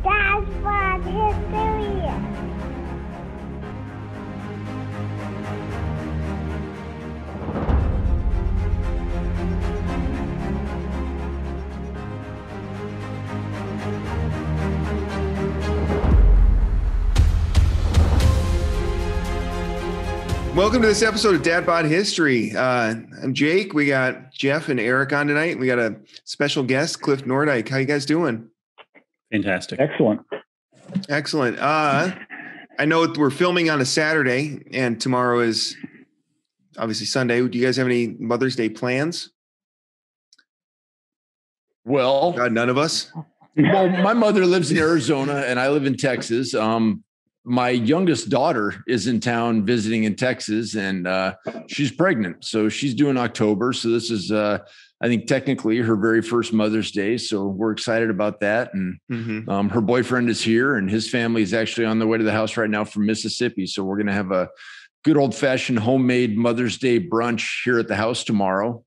Dadbod History. Welcome to this episode of Dadbod History. I'm Jake. We got Jeff and Eric on tonight. We got a special guest, Cliff Nordyke. How you guys doing? Fantastic. Excellent. I know we're filming on a Saturday, and tomorrow is obviously Sunday. Do you guys have any Mother's Day plans? Well, God, none of us. Well, my mother lives in Arizona and I live in Texas. My youngest daughter is in town visiting in Texas, and she's pregnant. So she's due in October. So this is, I think, technically her very first Mother's Day. So we're excited about that. And her boyfriend is here, and his family is actually on their way to the house right now from Mississippi. So we're going to have a good old-fashioned homemade Mother's Day brunch here at the house tomorrow.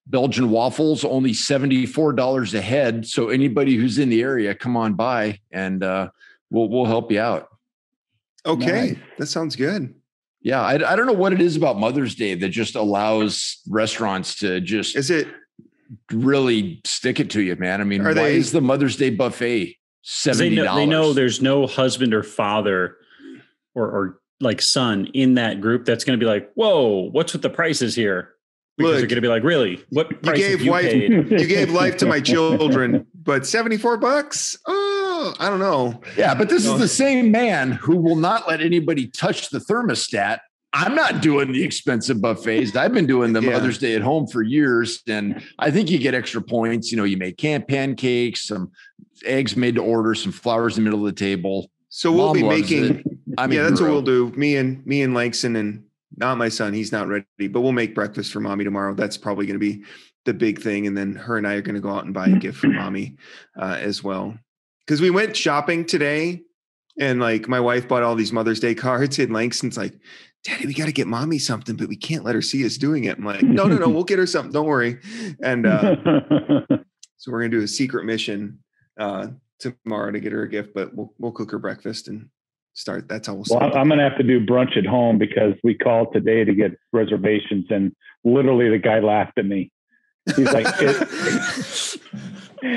Belgian waffles, only $74 a head. So anybody who's in the area, come on by, and we'll help you out. Okay, Nice. That sounds good. Yeah, I don't know what it is about Mother's Day that just allows restaurants to just really stick it to you, man. I mean, why is the Mother's Day buffet $70? They know there's no husband or father or like son in that group that's going to be like, whoa, what's with the prices here? Because they're going to be like, really? What price have you paid? You gave life to my children, but $74? Oh, I don't know. Yeah, but this is the same man who will not let anybody touch the thermostat. I'm not doing the expensive buffets. I've been doing the Mother's Day at home for years, and I think you get extra points. You know, you make canned pancakes, some eggs made to order, some flowers in the middle of the table. So we'll be making. That's what we'll do. Me and Langston, and not my son. He's not ready, but we'll make breakfast for mommy tomorrow. That's probably going to be the big thing, and then her and I are going to go out and buy a gift for mommy as well. Because we went shopping today, and like my wife bought all these Mother's Day cards, and Langston's like, Daddy, we got to get mommy something, but we can't let her see us doing it. I'm like, no, we'll get her something. Don't worry. And so we're going to do a secret mission tomorrow to get her a gift, but we'll cook her breakfast and start. That's how we'll start. Well, I'm going to have to do brunch at home because we called today to get reservations, and literally the guy laughed at me. He's like,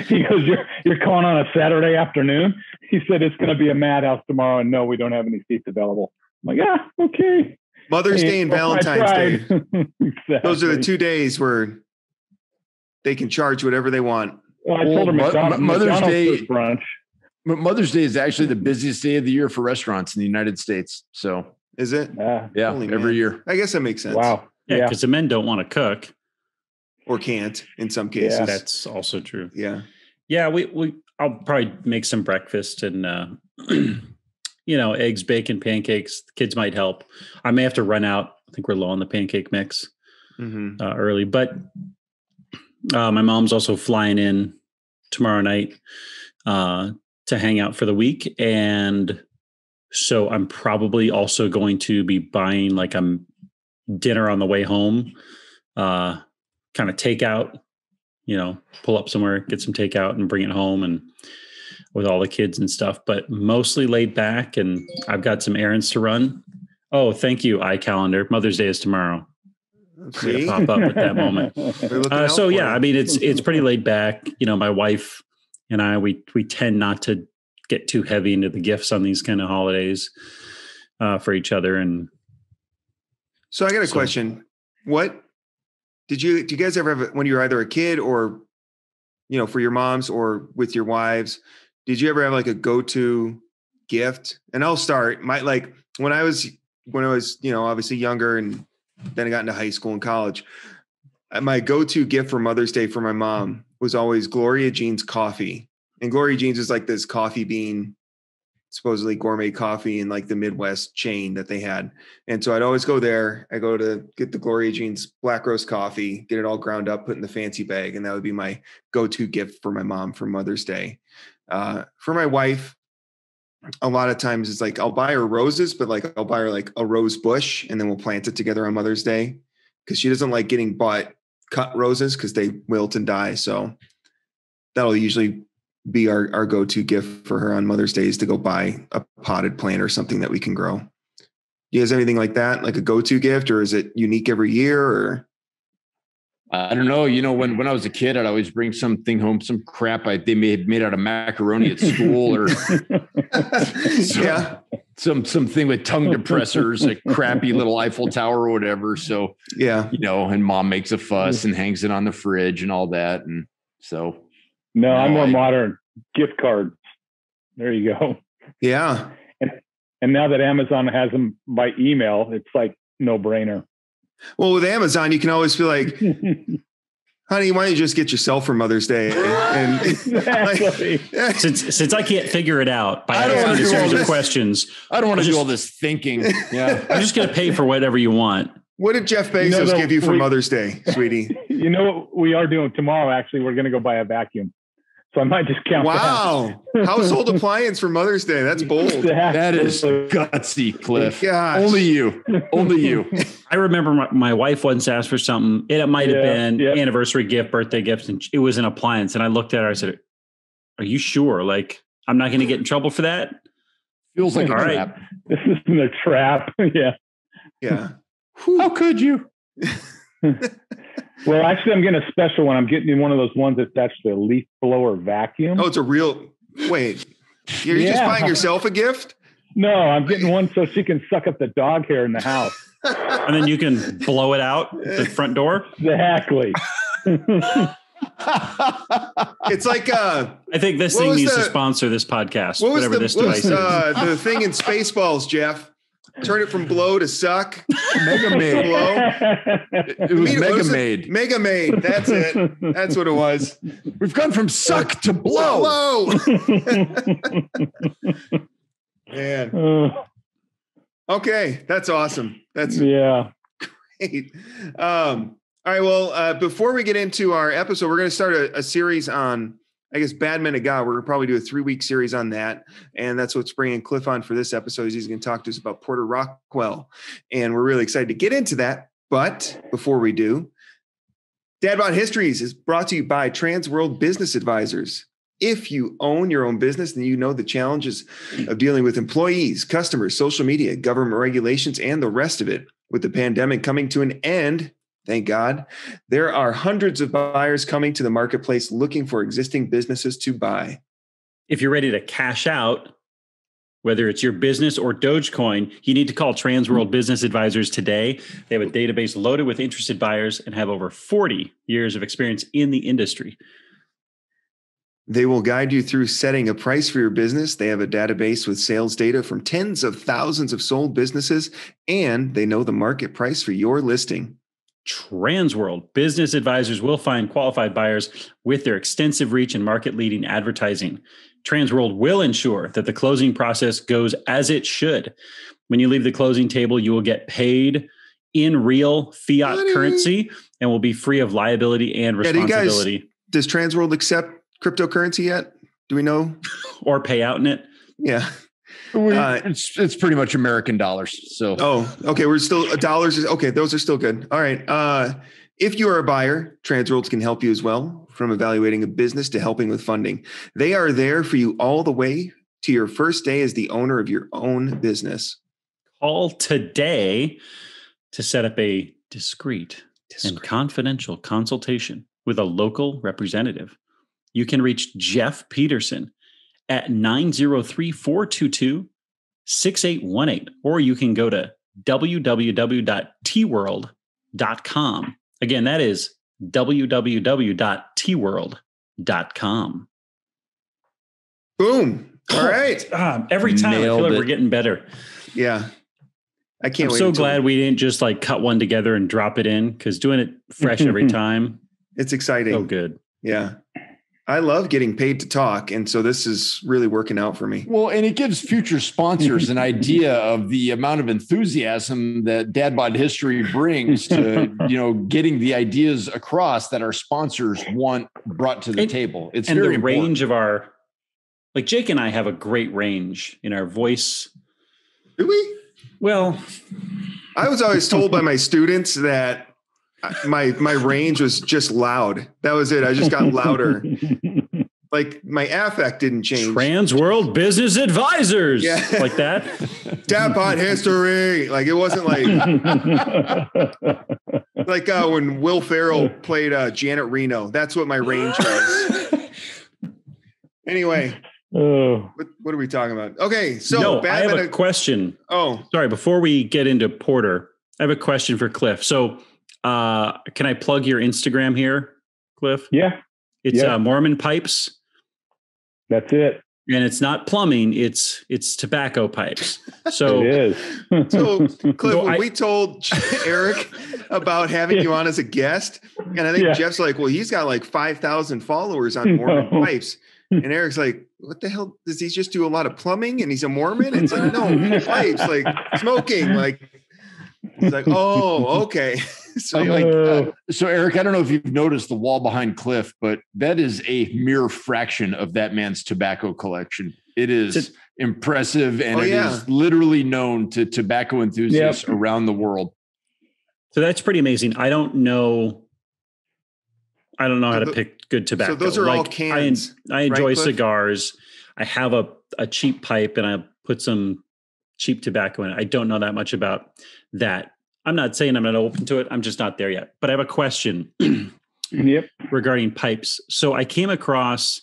he goes, you're calling on a Saturday afternoon? He said, it's going to be a madhouse tomorrow, and no, we don't have any seats available. I'm like, okay. Mother's Day and Valentine's Day. Exactly. Those are the 2 days where they can charge whatever they want. Well, I told her Mother's Day brunch. Mother's Day is actually the busiest day of the year for restaurants in the United States. So is it? Yeah, every year. I guess that makes sense. Wow. Yeah, because the men don't want to cook. Or can't in some cases. Yeah, that's also true. Yeah. Yeah, I'll probably make some breakfast and eggs, bacon, pancakes. The kids might help. I may have to run out. I think we're low on the pancake mix early, but my mom's also flying in tomorrow night to hang out for the week, and so I'm probably also going to be buying like a dinner on the way home. Kind of takeout, pull up somewhere, get some takeout and bring it home, and with all the kids and stuff, but mostly laid back. And I've got some errands to run. Oh, thank you, iCalendar. Mother's Day is tomorrow. See? Pop up at that moment. So yeah, I mean, it's pretty laid back. My wife and I, we tend not to get too heavy into the gifts on these kind of holidays for each other. And so I got a question. What do you guys ever have, when you were either a kid or, for your moms or with your wives, did you ever have like a go-to gift? And I'll start when I was, obviously younger, and then I got into high school and college, my go-to gift for Mother's Day for my mom was always Gloria Jean's coffee. And Gloria Jean's is like this coffee bean, supposedly gourmet coffee in like the Midwest chain that they had. And so I'd always go there. I go to get the Gloria Jean's black roast coffee, get it all ground up, put in the fancy bag. And that would be my go-to gift for my mom for Mother's Day. For my wife, a lot of times it's like, I'll buy her roses, but like I'll buy her like a rose bush, and then we'll plant it together on Mother's Day. Cause she doesn't like getting cut roses because they wilt and die. So that'll usually be our go-to gift for her on Mother's Day is to go buy a potted plant or something that we can grow. Do you guys have anything like that, like a go-to gift, or is it unique every year? Or I don't know. When I was a kid, I'd always bring something home, some crap they made out of macaroni at school, or something with tongue depressors, a crappy little Eiffel Tower or whatever. So and mom makes a fuss and hangs it on the fridge and all that, and so. No, I'm more modern. Gift cards. There you go. Yeah. And now that Amazon has them by email, it's like no brainer. Well, with Amazon, you can always be like, honey, why don't you just get yourself for Mother's Day? And Exactly. Since I can't figure it out by asking a series of questions, I don't want to do all this thinking. Yeah. I'm just going to pay for whatever you want. What did Jeff Bezos give you for Mother's Day, sweetie? You know what we are doing tomorrow? Actually, we're going to go buy a vacuum. So I might just count. Wow. Household appliance for Mother's Day. That's bold. That is gutsy, Cliff. Gosh. Only you. I remember my wife once asked for something. It might have been anniversary gift, birthday gift, and it was an appliance. And I looked at her, I said, are you sure? Like, I'm not going to get in trouble for that? Feels like a trap. This isn't a trap. Yeah. How could you? Well, actually, I'm getting a special one. I'm getting one of those ones that's actually a leaf blower vacuum. Oh, it's a real. Wait, you're just buying yourself a gift? No, I'm getting one so she can suck up the dog hair in the house. And then you can blow it out the front door? Exactly. It's like I think this thing needs to sponsor this podcast. What was this device is. The thing in Spaceballs, Jeff? Turn it from blow to suck. Mega Maid. It was Mega Maid. Mega Maid. That's it. That's what it was. We've gone from suck to blow. Man. Okay. That's awesome. That's great. All right. Well, before we get into our episode, we're going to start a series on, I guess, Bad Men of God. We're going to probably do a 3-week series on that. And that's what's bringing Cliff on for this episode. He's going to talk to us about Porter Rockwell. And we're really excited to get into that. But before we do, Dadbod Histories is brought to you by Transworld Business Advisors. If you own your own business, then you know the challenges of dealing with employees, customers, social media, government regulations, and the rest of it. With the pandemic coming to an end, thank God, there are hundreds of buyers coming to the marketplace looking for existing businesses to buy. If you're ready to cash out, whether it's your business or Dogecoin, you need to call Transworld Business Advisors today. They have a database loaded with interested buyers and have over 40 years of experience in the industry. They will guide you through setting a price for your business. They have a database with sales data from tens of thousands of sold businesses, and they know the market price for your listing. Transworld Business Advisors will find qualified buyers with their extensive reach and market-leading advertising. Transworld will ensure that the closing process goes as it should. When you leave the closing table, you will get paid in real fiat currency and will be free of liability and responsibility. Does Transworld accept cryptocurrency yet? Do we know? Or pay out in it? Yeah. It's pretty much American dollars. So, okay. We're still dollars. Okay. Those are still good. All right. If you are a buyer, Transworld can help you as well, from evaluating a business to helping with funding. They are there for you all the way to your first day as the owner of your own business. Call today to set up a discreet and confidential consultation with a local representative. You can reach Jeff Peterson at 903-422-6818, or you can go to www.tworld.com. Again, that is www.tworld.com. Boom. All right. Every time I feel like we're getting better. Yeah. I can't wait. I'm so glad we didn't just like cut one together and drop it in, because doing it fresh every time. It's exciting. So good. Yeah. I love getting paid to talk. And so this is really working out for me. Well, and it gives future sponsors an idea of the amount of enthusiasm that Dadbod History brings to, getting the ideas across that our sponsors want brought to the table. It's and very the important. Range of our, like Jake and I have a great range in our voice. Do we? Well, I was always told by my students that my range was just loud. That was it. I just got louder. Like my affect didn't change. Trans World Business Advisors. Yeah. Like that. Dad bod history. Like it wasn't like when Will Ferrell played Janet Reno. That's what my range was. Anyway, what are we talking about? Okay, so I have a question. Oh, sorry. Before we get into Porter, I have a question for Cliff. So, can I plug your Instagram here, Cliff? Yeah, it's Mormon Pipes. That's it. And it's not plumbing; it's tobacco pipes. So it is. So, Cliff, when we told Eric about having you on as a guest, and I think Jeff's like, "Well, he's got like 5,000 followers on Mormon Pipes," and Eric's like, "What the hell? Does he just do a lot of plumbing? And he's a Mormon?" It's like, no, pipes, like smoking, like. It's like, oh, okay. So Eric, I don't know if you've noticed the wall behind Cliff, but that is a mere fraction of that man's tobacco collection. It is impressive, and is literally known to tobacco enthusiasts around the world. So that's pretty amazing. I don't know how to pick good tobacco. So those are all cans. I enjoy cigars. I have a cheap pipe, and I put some cheap tobacco in it. I don't know that much about that. I'm not saying I'm not open to it. I'm just not there yet. But I have a question regarding pipes. So I came across,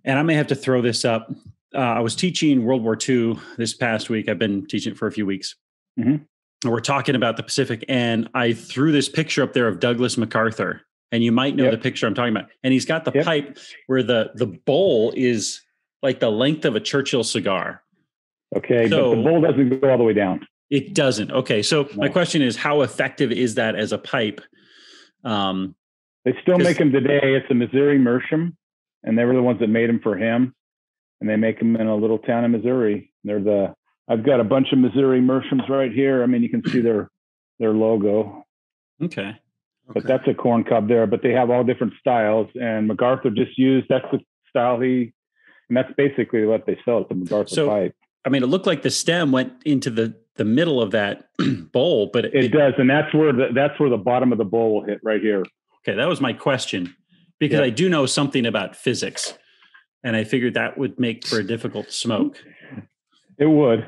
and I may have to throw this up. I was teaching World War II this past week. I've been teaching it for a few weeks. Mm-hmm. And we're talking about the Pacific. And I threw this picture up there of Douglas MacArthur. And you might know the picture I'm talking about. And he's got the pipe where the bowl is like the length of a Churchill cigar. Okay, so, but the bowl doesn't go all the way down. It doesn't. Okay, so my question is, how effective is that as a pipe? They still make them today. It's a Missouri Meerschaum, and they were the ones that made them for him. And they make them in a little town in Missouri. I've got a bunch of Missouri Meerschaums right here. I mean, you can see their logo. Okay. But that's a corn cob there. But they have all different styles, and MacArthur that's the style and that's basically what they sell. It's a MacArthur pipe. I mean, it looked like the stem went into the middle of that bowl, but it does, and that's where the bottom of the bowl will hit right here. Okay, that was my question, because I do know something about physics, and I figured that would make for a difficult smoke. It would.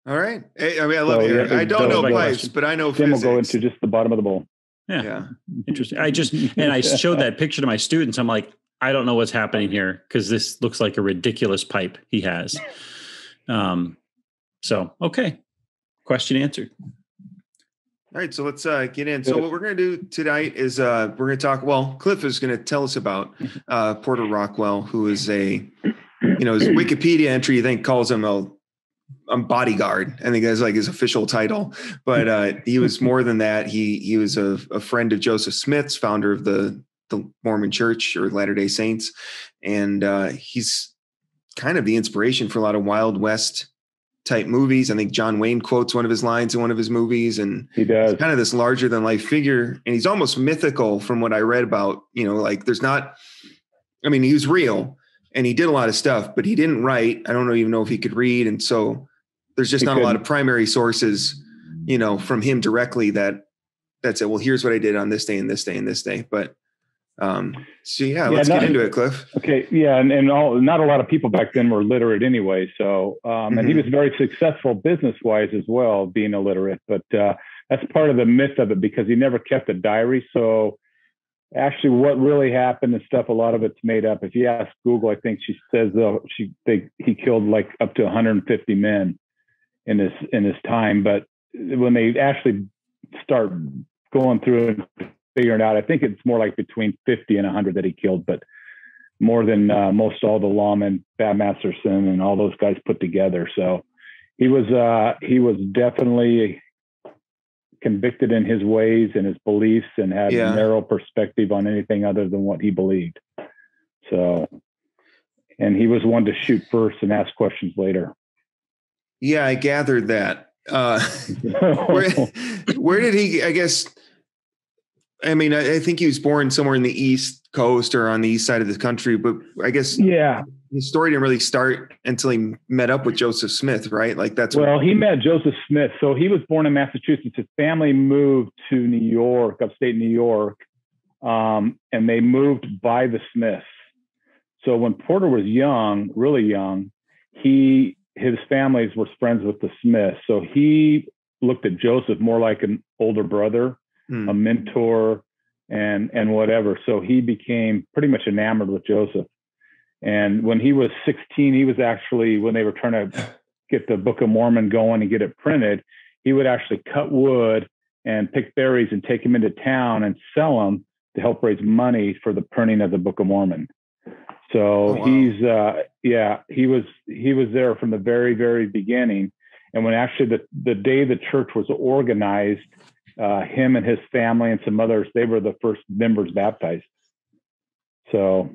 All right. I mean, I love it. I don't know pipes, but I know physics. We'll go into just the bottom of the bowl. Yeah. Interesting. I showed that picture to my students. I'm like, I don't know what's happening here, because this looks like a ridiculous pipe he has. Okay. Question answered. All right. So let's get in. So what we're going to do tonight is we're going to talk. Well, Cliff is going to tell us about Porter Rockwell, who is his Wikipedia entry, I think, calls him a bodyguard. I think that's like his official title, but he was more than that. He was a friend of Joseph Smith's, founder of the Mormon Church or Latter-day Saints. And he's kind of the inspiration for a lot of Wild West type movies. I think John Wayne quotes one of his lines in one of his movies, and he does. He's kind of this larger than life figure. And he's almost mythical from what I read about, he was real and he did a lot of stuff, but he didn't write. I don't even know if he could read. And so there's just not a lot of primary sources, from him directly that said, well, here's what I did on this day and this day and this day. But let's get into it, Cliff. Okay. Yeah. And not a lot of people back then were literate anyway. So, and he was very successful business-wise as well, being illiterate, but that's part of the myth of it, because he never kept a diary. So actually what really happened and stuff, a lot of it's made up. If you ask Google, I think she says he killed like up to 150 men in his time. But when they actually start going through and figuring out, I think it's more like between 50 and 100 that he killed, but more than most all the lawmen, Bat Masterson and all those guys put together. So he was definitely convicted in his ways and his beliefs, and had a narrow perspective on anything other than what he believed. So, and he was one to shoot first and ask questions later. Yeah, I gathered that. Where did he, I guess, I mean, I think he was born somewhere in the East Coast or on the east side of the country, but I guess his story didn't really start until he met up with Joseph Smith, right? Like he met Joseph Smith. So he was born in Massachusetts. His family moved to New York, upstate New York, and they moved by the Smiths. So when Porter was young, really young, his families were friends with the Smiths. So he looked at Joseph more like an older brother, a mentor, and whatever. So he became pretty much enamored with Joseph. And when he was 16, he was actually, when they were trying to get the Book of Mormon going and get it printed, he would actually cut wood and pick berries and take them into town and sell them to help raise money for the printing of the Book of Mormon. So he was there from the very, very beginning. And when actually the day the church was organized, him and his family and some others, they were the first members baptized. So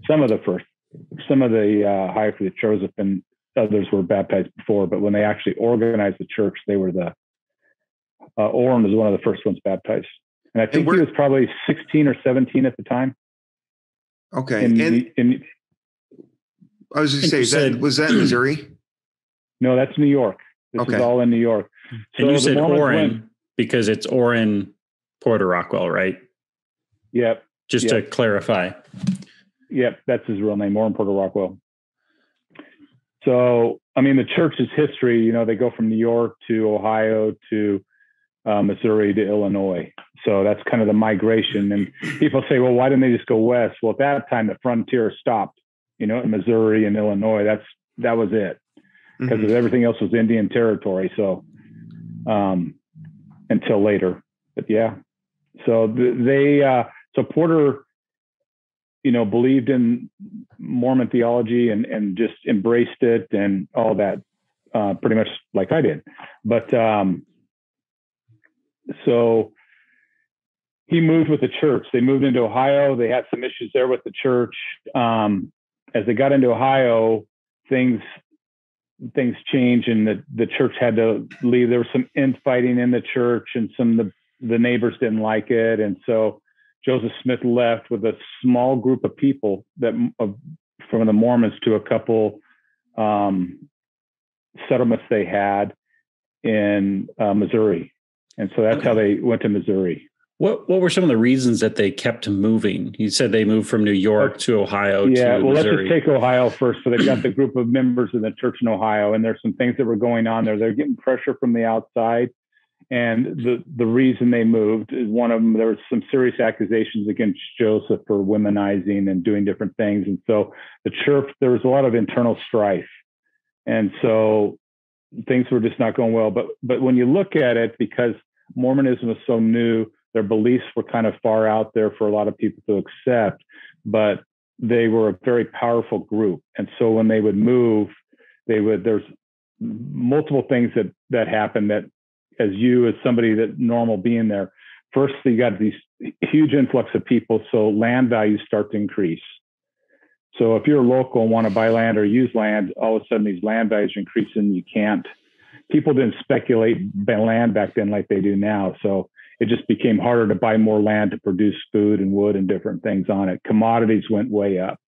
some of the high priest Joseph and others were baptized before, but when they actually organized the church, they were Orrin was one of the first ones baptized. And I think he was probably 16 or 17 at the time. Okay. I was just saying, was that in Missouri? No, that's New York. This is all in New York. So and you said Orrin because it's Orrin Porter Rockwell, right? Yep. Just to clarify. Yep, that's his real name, Orrin Porter Rockwell. So, I mean, the church's history, they go from New York to Ohio to Missouri to Illinois. So that's kind of the migration. And people say, well, why didn't they just go west? Well, at that time, the frontier stopped, in Missouri and Illinois. That was it, because everything else was Indian territory. So until later, but yeah. So so Porter, believed in Mormon theology and just embraced it and all that, pretty much like I did. But so he moved with the church. They moved into Ohio. They had some issues there with the church. As they got into Ohio, things changed, and the church had to leave. There was some infighting in the church, and some of the neighbors didn't like it, and so Joseph Smith left with a small group of people from the Mormons to a couple settlements they had in Missouri. And so that's how they went to Missouri. What were some of the reasons that they kept moving? You said they moved from New York to Ohio to Missouri. Let's just take Ohio first. So they've got the group of members in the church in Ohio, and there's some things that were going on there. They're getting pressure from the outside. And the reason they moved is one of them, there was some serious accusations against Joseph for womanizing and doing different things. And so the church, there was a lot of internal strife. And so things were just not going well. But when you look at it, because Mormonism was so new, their beliefs were kind of far out there for a lot of people to accept, but they were a very powerful group. And so when they would move, there's multiple things that happened that, as somebody that normal being there, first you got these huge influx of people, so land values start to increase. So if you're local and want to buy land or use land, all of a sudden these land values are increasing. People didn't speculate land back then like they do now. So it just became harder to buy more land to produce food and wood and different things on it. Commodities went way up.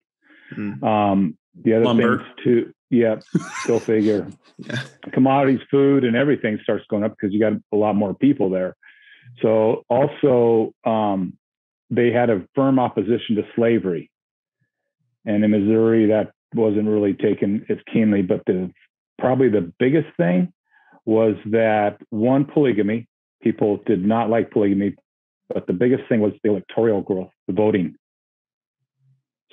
The other Lumber. things too, go figure. Commodities, food, and everything starts going up because you got a lot more people there. So also, they had a firm opposition to slavery. And in Missouri, that wasn't really taken as keenly. But probably the biggest thing was that, one, polygamy. People did not like polygamy. But the biggest thing was the electoral growth, the voting.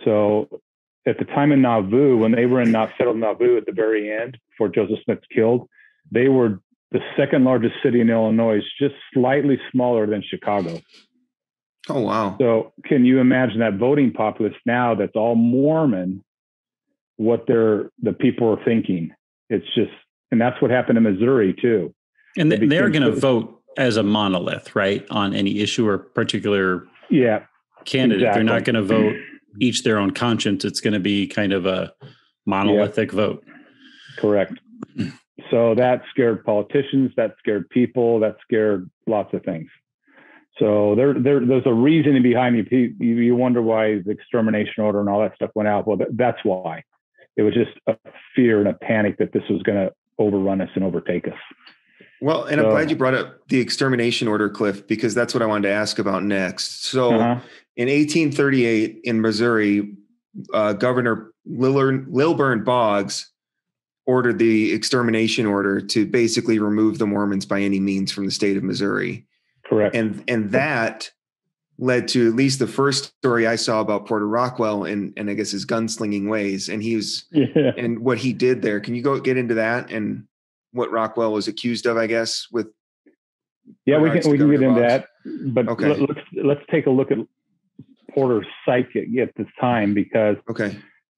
So at the time in Nauvoo, when they were settled in Nauvoo at the very end, before Joseph Smith killed, they were the second largest city in Illinois, just slightly smaller than Chicago. Oh, wow. So can you imagine that voting populace now that's all Mormon, what the people are thinking? It's just, and that's what happened in Missouri too. And they're going to vote as a monolith, right? On any issue or particular candidate. Exactly. They're not going to vote each their own conscience. It's going to be kind of a monolithic vote. Correct. So that scared politicians, that scared people, that scared lots of things. So there's a reasoning behind it. You wonder why the extermination order and all that stuff went out. Well, that's why. It was just a fear and a panic that this was going to overrun us and overtake us. Well, and I'm glad you brought up the extermination order, Cliff, because that's what I wanted to ask about next. So in 1838 in Missouri, Governor Lilburn Boggs ordered the extermination order to basically remove the Mormons by any means from the state of Missouri. Correct. And that led to at least the first story I saw about Porter Rockwell and I guess his gunslinging ways. And he was, and what he did there. Can you get into that and what Rockwell was accused of, I guess, with. Yeah, we can get into that, but let's take a look at Porter's psyche at this time, because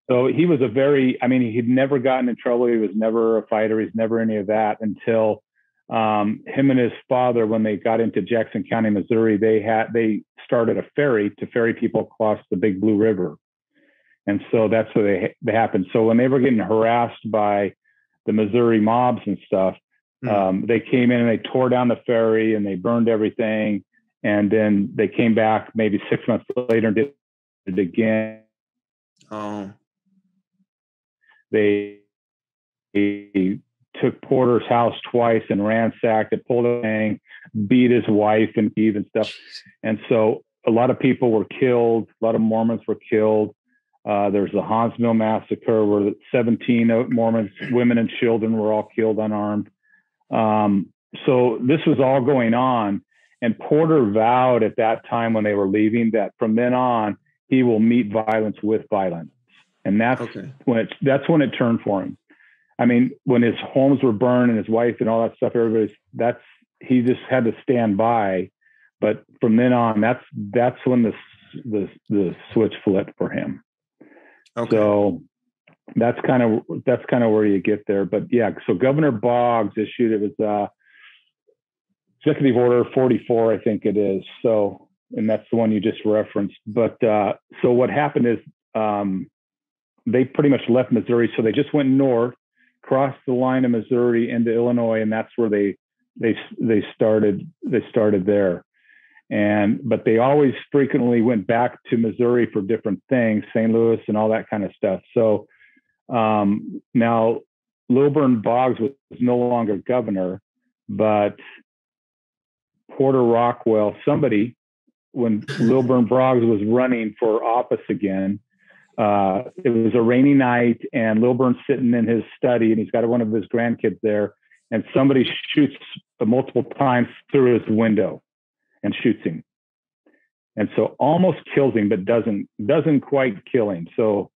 so he was he'd never gotten in trouble. He was never a fighter. He's never any of that until him and his father, when they got into Jackson County, Missouri, they started a ferry to ferry people across the Big Blue River. And so that's what they happened. So when they were getting harassed by the Missouri mobs and stuff, they came in and they tore down the ferry and they burned everything. And then they came back maybe 6 months later and did it again. Oh. They took Porter's house twice and ransacked it, pulled a thing, beat his wife and Eve and stuff. And so a lot of people were killed. A lot of Mormons were killed. There's the Hans Mill massacre where 17 Mormons, women and children, were all killed unarmed. So this was all going on. And Porter vowed at that time when they were leaving that from then on, he will meet violence with violence. And that's when it turned for him. I mean, when his homes were burned and his wife and all that stuff, he just had to stand by. But from then on, that's when the switch flipped for him. Okay. So that's kind of where you get there. But yeah, so Governor Boggs issued, it was Executive Order 44, I think it is. So, and that's the one you just referenced. But so what happened is they pretty much left Missouri. So they just went north, crossed the line of Missouri into Illinois, and that's where they started there. But they always frequently went back to Missouri for different things, St. Louis and all that kind of stuff. So now Lilburn Boggs was no longer governor, but Porter Rockwell, when Lilburn Boggs was running for office again, it was a rainy night and Lilburn's sitting in his study and he's got one of his grandkids there, and somebody shoots multiple times through his window and shoots him. And so almost kills him, but doesn't quite kill him. So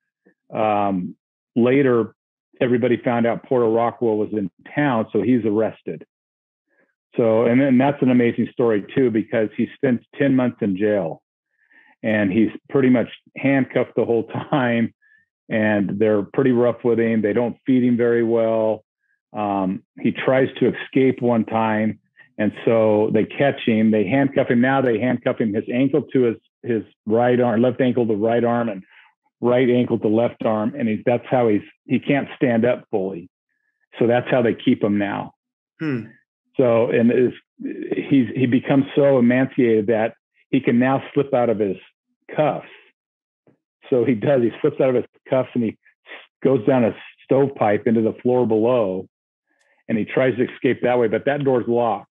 later, everybody found out Porter Rockwell was in town, so he's arrested. So, and then that's an amazing story too, because he spends 10 months in jail and he's pretty much handcuffed the whole time, and they're pretty rough with him. They don't feed him very well. He tries to escape one time, and so they catch him. They handcuff him. Now they handcuff him, his ankle to his right arm, left ankle to right arm, and right ankle to left arm. And that's how he can't stand up fully. So that's how they keep him now. So, and he becomes so emaciated that he can now slip out of his cuffs. So he slips out of his cuffs and he goes down a stovepipe into the floor below, and he tries to escape that way, but that door's locked.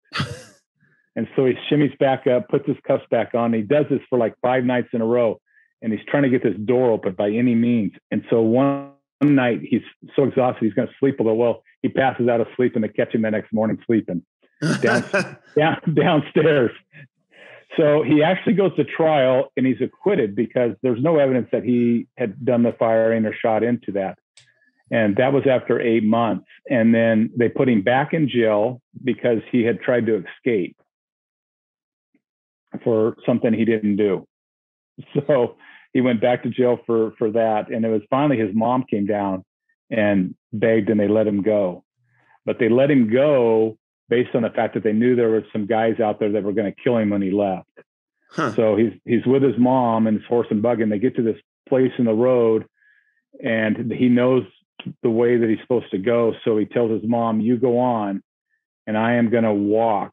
And so he shimmies back up, puts his cuffs back on. He does this for like 5 nights in a row, and he's trying to get this door open by any means. And so one night he's so exhausted he's going to sleep a little. Well, he passes out of sleep, and they catch him the next morning sleeping downstairs. So he actually goes to trial, and he's acquitted because there's no evidence that he had done the firing or shot into that. And that was after 8 months. And then they put him back in jail because he had tried to escape for something he didn't do. So he went back to jail for that. And it was finally his mom came down and begged, and they let him go. But they let him go based on the fact that they knew there were some guys out there that were going to kill him when he left. So he's with his mom and his horse and buggy, and they get to this place in the road, and he knows the way that he's supposed to go. So he tells his mom, "You go on, and I am going to walk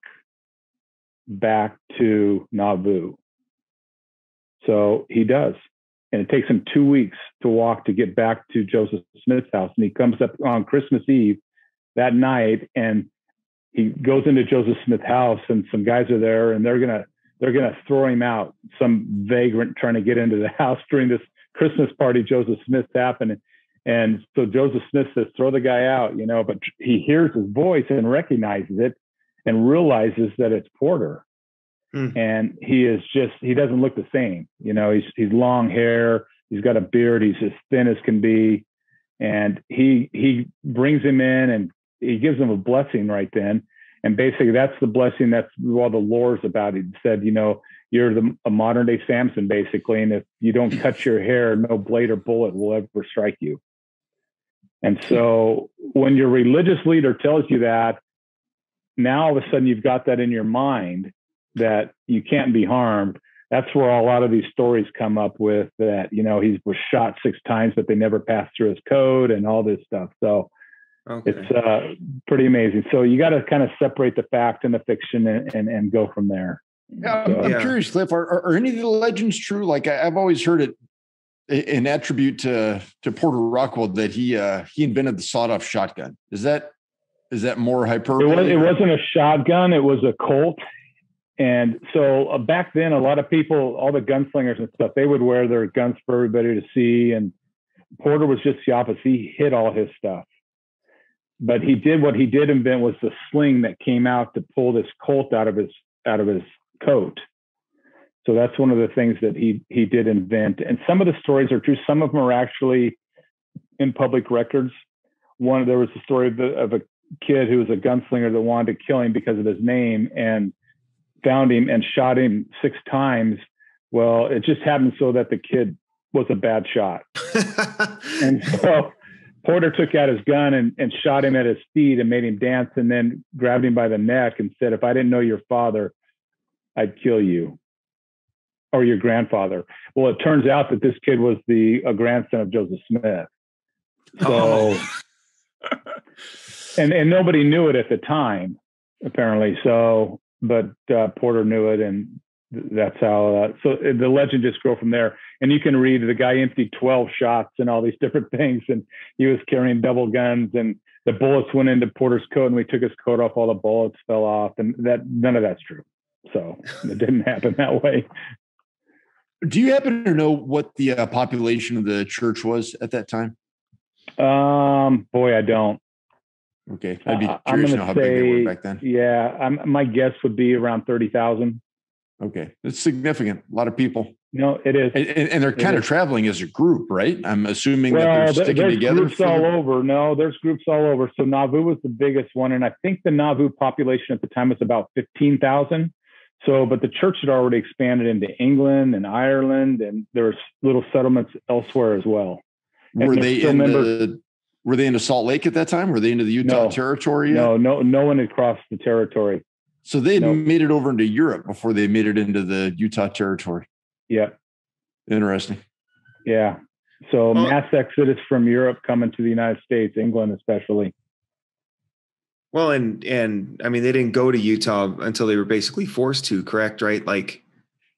back to Nauvoo." So he does. And it takes him 2 weeks to walk to get back to Joseph Smith's house. And he comes up on Christmas Eve that night, and he goes into Joseph Smith's house, and some guys are there, and they're gonna throw him out. Some vagrant trying to get into the house during this Christmas party Joseph Smith's happening. And so Joseph Smith says, throw the guy out, but he hears his voice and recognizes it and realizes that it's Porter. And he doesn't look the same. He's long hair. He's got a beard. He's as thin as can be. And he brings him in and he gives him a blessing right then. And basically that's the blessing. That's all the lore's about. He said, you're a modern day Samson, basically. And if you don't cut your hair, no blade or bullet will ever strike you. And so when your religious leader tells you that, now all of a sudden you've got that in your mind that you can't be harmed. That's where a lot of these stories come up with that, he was shot 6 times, but they never passed through his code and all this stuff. So it's pretty amazing. So you got to kind of separate the fact and the fiction and go from there. Yeah, I'm curious, Cliff, are any of the legends true? Like I've always heard it an attribute to Porter Rockwell that he invented the sawed-off shotgun. Is that more hyperbole? It wasn't a shotgun. It was a Colt. And so back then, a lot of people, all the gunslingers and stuff, they would wear their guns for everybody to see. And Porter was just the opposite. He hid all his stuff. But what he did invent was the sling that came out to pull this Colt out of his coat. So that's one of the things that he did invent. And some of the stories are true. Some of them are actually in public records. There was a story of a kid who was a gunslinger that wanted to kill him because of his name and found him and shot him 6 times. Well, it just happened so that the kid was a bad shot. And so Porter took out his gun and shot him at his feet and made him dance, and then grabbed him by the neck and said, if I didn't know your father, I'd kill you, or your grandfather. Well, it turns out that this kid was a grandson of Joseph Smith. So, and nobody knew it at the time, apparently. So, but Porter knew it, and that's how. So the legend just grew from there. And you can read the guy emptied 12 shots and all these different things, and he was carrying double guns, and the bullets went into Porter's coat, and we took his coat off, all the bullets fell off, and none of that's true. So it didn't happen that way. Do you happen to know what the population of the church was at that time? Boy, I don't. Okay. I'd be curious to know how big they were back then. Yeah. My guess would be around 30,000. Okay. That's significant. A lot of people. No, it is. And they're kind of traveling as a group, right? I'm assuming that they're sticking together. There's groups all over. No, there's groups all over. So Nauvoo was the biggest one. And I think the Nauvoo population at the time was about 15,000. So, but the church had already expanded into England and Ireland, and there were little settlements elsewhere as well. Were they into Salt Lake at that time? Were they into the Utah territory yet? No one had crossed the territory. So they had made it over into Europe before they made it into the Utah territory. Yeah. Interesting. Yeah. So mass exodus from Europe coming to the United States, England especially. Well, and I mean, they didn't go to Utah until they were basically forced to, correct? Right? Like,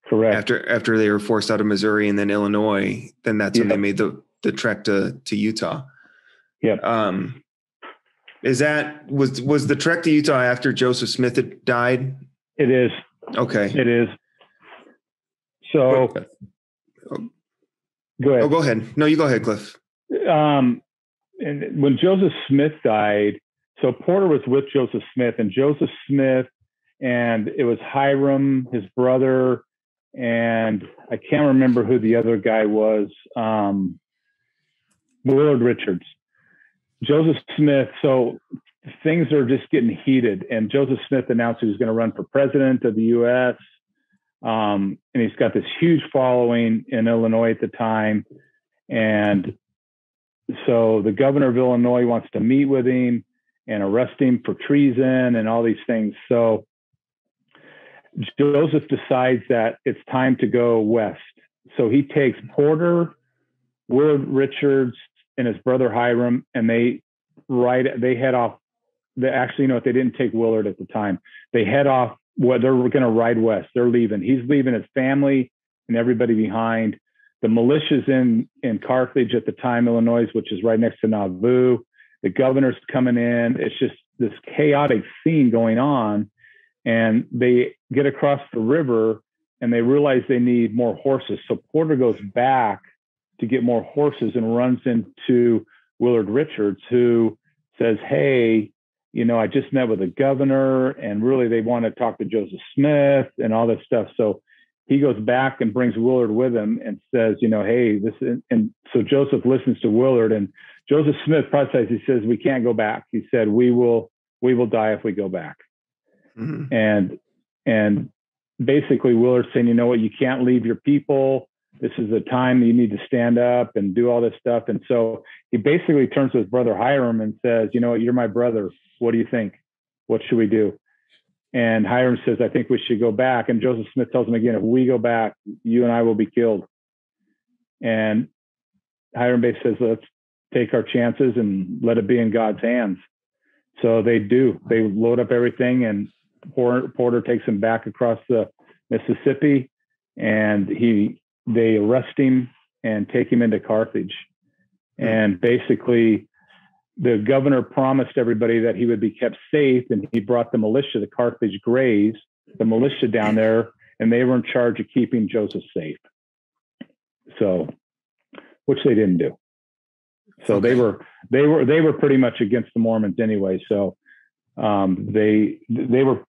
correct. After they were forced out of Missouri and then Illinois, then that's when they made the trek to Utah. Yeah. Was the trek to Utah after Joseph Smith had died? It is. Okay. It is. So go ahead. Oh, go ahead. No, you go ahead, Cliff. And when Joseph Smith died, so Porter was with Joseph Smith, and Joseph Smith, and it was Hiram, his brother, and I can't remember who the other guy was. Willard Richards. Joseph Smith. So things are just getting heated, and Joseph Smith announced he was going to run for president of the U.S. And he's got this huge following in Illinois at the time. And so the governor of Illinois wants to meet with him and arrest him for treason and all these things. So Joseph decides that it's time to go west. So he takes Porter, Willard Richards, and his brother Hiram, and they head off. They didn't take Willard at the time. They head off. They're going to ride west. They're leaving. He's leaving his family and everybody behind. The militia's in Carthage at the time, Illinois, which is right next to Nauvoo. The governor's coming in. It's just this chaotic scene going on, and they get across the river and they realize they need more horses. So Porter goes back to get more horses and runs into Willard Richards, who says, hey, I just met with the governor and really they want to talk to Joseph Smith and all this stuff. So he goes back and brings Willard with him and says, hey, this is, and so Joseph listens to Willard, and Joseph Smith prophesies. He says, we can't go back. He said, we will die if we go back. Mm-hmm. And basically Willard's saying, you know what, you can't leave your people. This is the time that you need to stand up and do all this stuff. And so he basically turns to his brother Hiram and says, you know what, you're my brother. What do you think? What should we do? And Hiram says, I think we should go back. And Joseph Smith tells him again, if we go back, you and I will be killed. And Hiram basically says, let's take our chances and let it be in God's hands. So they do. They load up everything, and Porter takes him back across the Mississippi, and they arrest him and take him into Carthage. And basically the governor promised everybody that he would be kept safe, and he brought the militia, the Carthage Greys, the militia down there, and they were in charge of keeping Joseph safe. So, which they didn't do. So they were pretty much against the Mormons anyway. So they were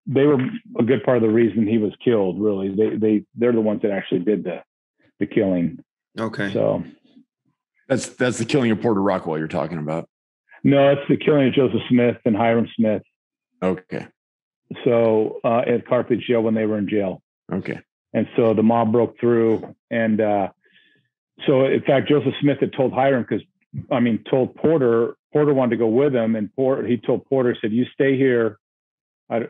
a good part of the reason he was killed. Really, they're the ones that actually did the killing. Okay. So that's the killing of Porter Rockwell you're talking about. No, it's the killing of Joseph Smith and Hiram Smith. Okay. So at Carthage jail when they were in jail. Okay. And so the mob broke through, and so in fact Joseph Smith had told told Porter wanted to go with him, and he told Porter, said, you stay here. I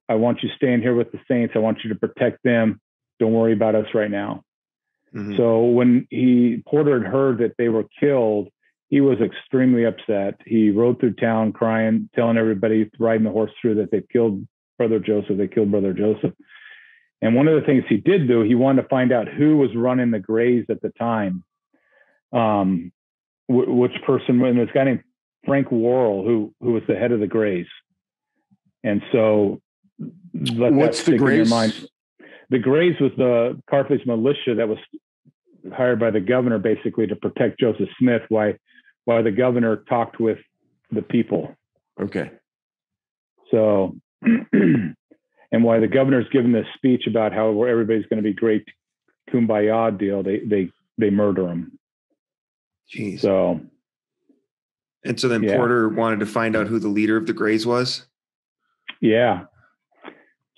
want you staying here with the saints. I want you to protect them. Don't worry about us right now. Mm-hmm. So when Porter had heard that they were killed, he was extremely upset. He rode through town crying, telling everybody, riding the horse through, that they've killed Brother Joseph. They killed Brother Joseph. And one of the things he did do, he wanted to find out who was running the Greys at the time. Which person, and this guy named Frank Worrell, who was the head of the Greys. And so what's the Greys? The Greys was the Carthage militia that was hired by the governor basically to protect Joseph Smith while the governor talked with the people. Okay. So, and why the governor's given this speech about how everybody's going to be great kumbaya deal, they murder him. Jeez. So, and so then Porter wanted to find out who the leader of the Greys was. Yeah.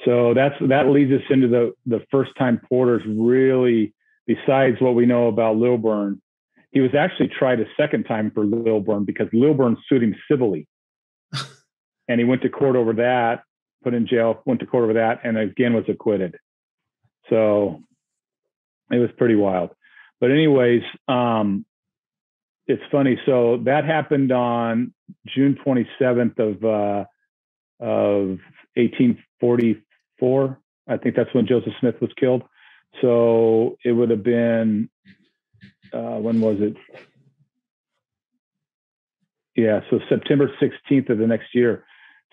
So that leads us into the first time Porter's really, besides what we know about Lilburn, he was actually tried a second time for Lilburn because Lilburn sued him civilly. And he went to court over that, put in jail, went to court over that, and again was acquitted. So it was pretty wild. But anyways, it's funny. So that happened on June 27th of 1844. I think that's when Joseph Smith was killed. So it would have been, when was it? Yeah, so September 16th of the next year.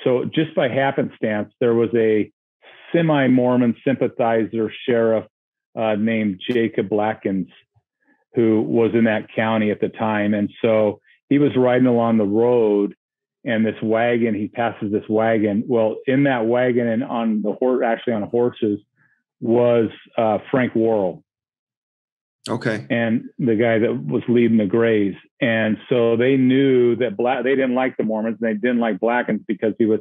So just by happenstance, there was a semi-Mormon sympathizer sheriff named Jacob Blackens, who was in that county at the time. And so he was riding along the road, and this wagon, he passes this wagon. Well, in that wagon and on the horse, actually on horses, was Frank Worrell. Okay. And the guy that was leading the Greys. And so they knew that they didn't like the Mormons, and they didn't like Blackens because he was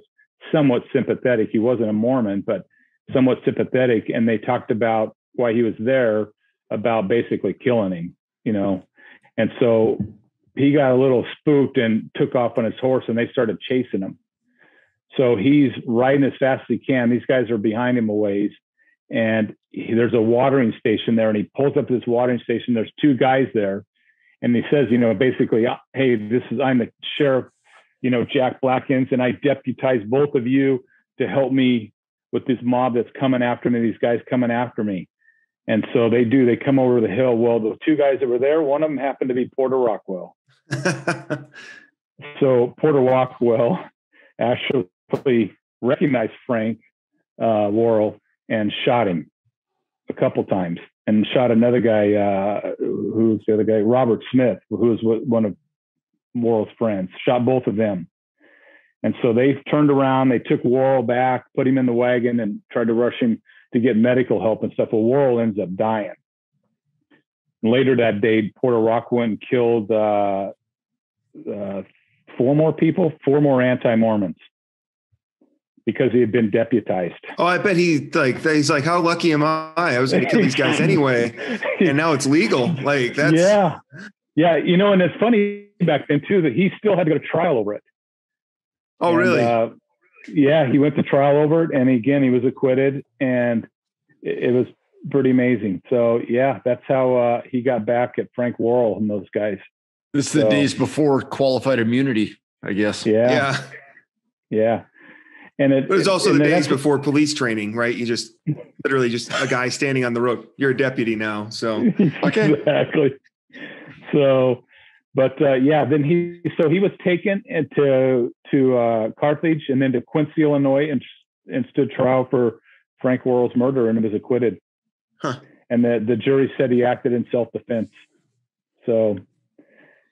somewhat sympathetic. He wasn't a Mormon, but somewhat sympathetic. And they talked about why he was there, about basically killing him, And so he got a little spooked and took off on his horse, and they started chasing him. So he's riding as fast as he can. These guys are behind him a ways. And there's a watering station there, and he pulls up to this watering station. There's two guys there, and he says, basically, hey, I'm the sheriff, Jack Blackens, and I deputize both of you to help me with this mob that's coming after me, these guys coming after me. And so they come over the hill. Well, the two guys that were there, one of them happened to be Porter Rockwell. So Porter Rockwell actually recognized Frank Worrell and shot him a couple times, and shot another guy, who's the other guy, Robert Smith, who was one of Worrell's friends, shot both of them. And so they turned around, they took Worrell back, put him in the wagon, and tried to rush him to get medical help and stuff. Well, Worrell ends up dying. Later that day, Porter Rockwell went and killed 4 more anti-Mormons, because he had been deputized. Oh, I bet he's like, how lucky am I was going to kill these guys anyway, and now it's legal. Like, that's yeah. You know, and it's funny back then too that he still had to go to trial over it. Oh, and, really? Yeah, he went to trial over it, and again, he was acquitted, and it was pretty amazing. So yeah, that's how he got back at Frank Worrell and those guys. This is the days before qualified immunity, I guess. Yeah. And it was also the days before police training, right? You just literally just a guy standing on the road. You're a deputy now. So, okay. Exactly. So, but then he was taken into Carthage and then to Quincy, Illinois, and stood trial for Frank Worrell's murder, and was acquitted. Huh. And the jury said he acted in self-defense. So,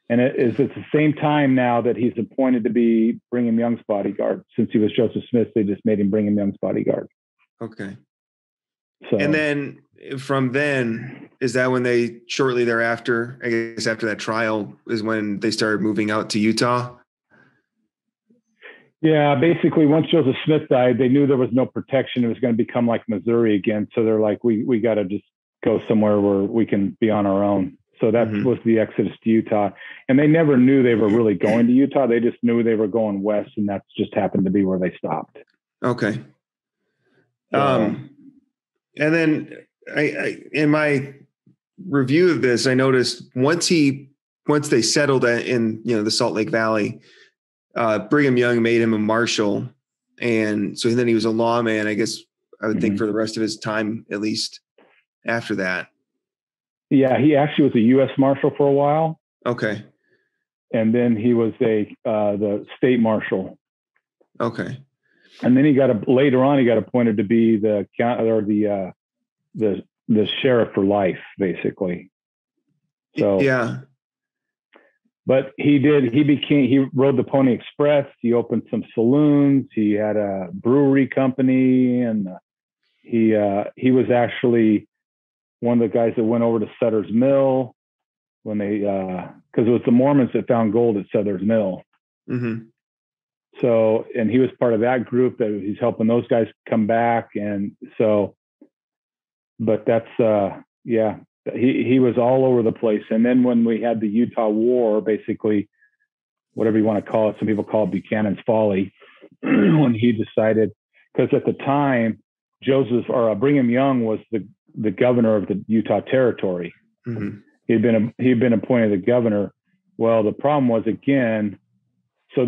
and it's the same time now that he's appointed to be Brigham Young's bodyguard. Since he was Joseph Smith, they just made him Brigham Young's bodyguard. Okay. So, and then from then, is that when they shortly thereafter, I guess after that trial, is when they started moving out to Utah? Yeah, basically once Joseph Smith died, they knew there was no protection. It was going to become like Missouri again. So they're like, we got to just go somewhere where we can be on our own. So that was the exodus to Utah. And they never knew they were really going to Utah. They just knew they were going west, and that's just happened to be where they stopped. Okay. And then I in my review of this, I noticed once they settled in, the Salt Lake Valley, Brigham Young made him a marshal. And so then he was a lawman, I guess I would think, for the rest of his time, at least after that. Yeah, he actually was a U.S. Marshal for a while. Okay. And then he was the state marshal. Okay. And then later on he got appointed to be the sheriff for life, basically. So yeah. But he rode the Pony Express. He opened some saloons. He had a brewery company, and he was actually one of the guys that went over to Sutter's Mill when they, because it was the Mormons that found gold at Sutter's Mill. Mm-hmm. So, and he was part of that group that he's helping those guys come back. And so, but that's, he was all over the place. And then when we had the Utah War, basically, whatever you want to call it, some people call it Buchanan's Folly, when he decided, because at the time, Brigham Young was the governor of the Utah Territory. Mm-hmm. He'd been appointed the governor. Well, the problem was, again, so